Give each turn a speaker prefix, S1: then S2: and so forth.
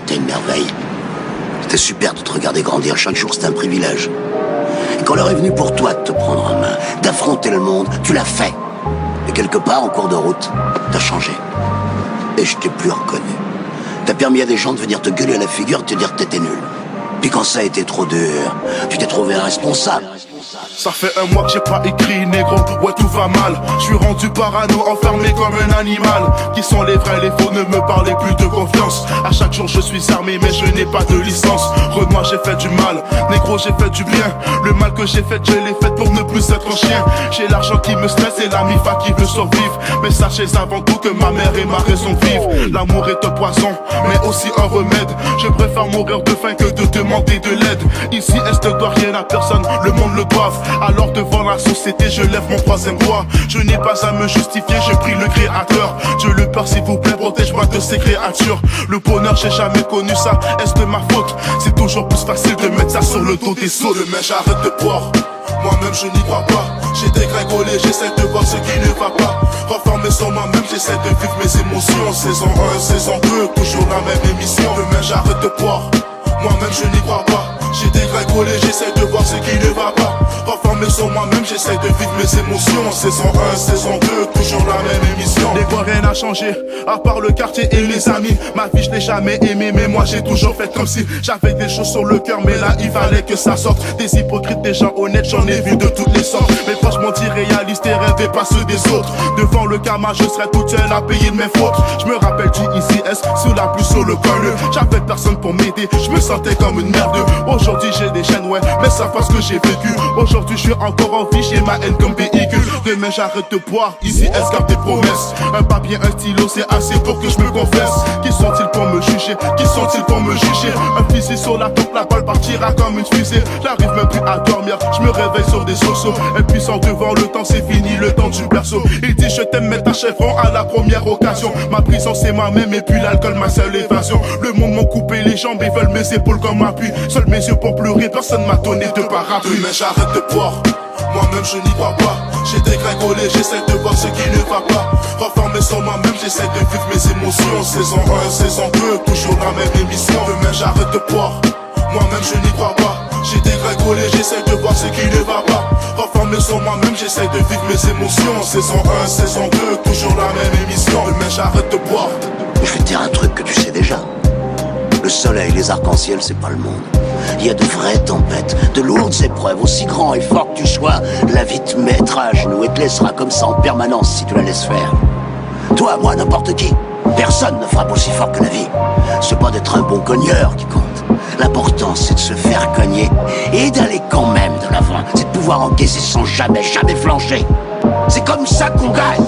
S1: t'étais une merveille. C'était super de te regarder grandir. Chaque jour, c'était un privilège. Et quand l'heure est venue pour toi de te prendre en main, d'affronter le monde, tu l'as fait. Et quelque part, en cours de route, t'as changé. Et je t'ai plus reconnu. T'as permis à des gens de venir te gueuler à la figure et te dire que t'étais nul. Puis quand ça a été trop dur, tu t'es trouvé irresponsable.
S2: Ça fait un mois que j'ai pas écrit négro, ouais tout va mal. Je suis rendu parano, enfermé comme un animal. Qui sont les vrais, les faux, ne me parlez plus de confiance. À chaque jour je suis armé mais je n'ai pas de licence. Renoir j'ai fait du mal, négro j'ai fait du bien. Le mal que j'ai fait, je l'ai fait pour ne plus être un chien. J'ai l'argent qui me stresse et la mifa qui veut survivre. Mais sachez avant tout que ma mère est ma raison de vivre. L'amour est un poison, mais aussi un remède. Je préfère mourir de faim que de demander de l'aide. Ici est ne doit rien à personne, le monde le doit. Alors devant la société je lève mon troisième doigt. Je n'ai pas à me justifier, je prie le créateur. Dieu le Père s'il vous plaît protège-moi de ces créatures. Le bonheur j'ai jamais connu ça, est-ce de ma faute? C'est toujours plus facile de mettre ça sur le dos des autres. Mais j'arrête de boire, moi-même je n'y crois pas. J'ai dégringolé, j'essaie de voir ce qui ne va pas. Reformer sur moi-même, j'essaie de vivre mes émotions. Saison 1, saison 2, toujours la même émission. Demain j'arrête de boire, moi-même je n'y crois pas. J'ai dégringolé, j'essaie de voir ce qui ne va pas. Reformer sur moi-même, j'essaie de vivre mes émotions. Saison 1, saison 2, toujours la même émission. Des fois rien n'a changé, à part le quartier et les amis. Ma vie je l'ai jamais aimée, mais moi j'ai toujours fait comme si j'avais des choses sur le cœur, mais là il fallait que ça sorte. Des hypocrites, des gens honnêtes, j'en ai vu de toutes les sortes. Mais franchement irréalistes et rêvés pas ceux des autres. Devant le karma, je serais toute seule à payer de mes fautes. Je me rappelle du ICS, sous la pluie sur le coin. J'avais personne pour m'aider, je me sentais comme une merde. Aujourd'hui j'ai des chaînes, ouais, mais ça parce que j'ai vécu. Aujourd'hui je suis encore en vie, j'ai ma haine comme véhicule. Demain j'arrête de boire, ici est-ce garde des promesses. Un papier, un stylo, c'est assez pour que je me confesse. Qui sont-ils pour me juger? Qui sont-ils pour me juger? Un fusil sur la tempe, la balle partira comme une fusée. J'arrive même plus à dormir, je me réveille sur des sauceaux. Impuissant devant le temps, c'est fini le temps du berceau. Il dit je t'aime mais t'achèveront à la première occasion. Ma prison c'est moi-même et puis l'alcool ma seule évasion. Le monde m'a coupé les jambes et veulent mes épaules comme appui. Seuls mes yeux pour pleurer, personne m'a donné de parapluie. Mais j'arrête de boire, moi-même je n'y crois pas. J'ai dégringolé, j'essaie de voir ce qui ne va pas. Reformer sur moi-même, j'essaie de vivre mes émotions. Saison 1, saison 2, toujours la même émission. Demain j'arrête de boire, moi-même je n'y crois pas. J'ai dégringolé, j'essaie de voir ce qui ne va pas. Reformer sur moi-même, j'essaie de vivre mes émotions. Saison 1, saison 2, toujours la même émission. Demain j'arrête de boire.
S1: Je vais te dire un truc que tu sais déjà. Le soleil, les arcs-en-ciel, c'est pas le monde. Il y a de vraies tempêtes, de lourdes épreuves. Aussi grand et fort que tu sois, la vie te mettra à genoux et te laissera comme ça en permanence si tu la laisses faire. Toi, moi, n'importe qui. Personne ne frappe aussi fort que la vie. C'est pas d'être un bon cogneur qui compte. L'important, c'est de se faire cogner et d'aller quand même de l'avant. C'est de pouvoir encaisser sans jamais flancher. C'est comme ça qu'on gagne.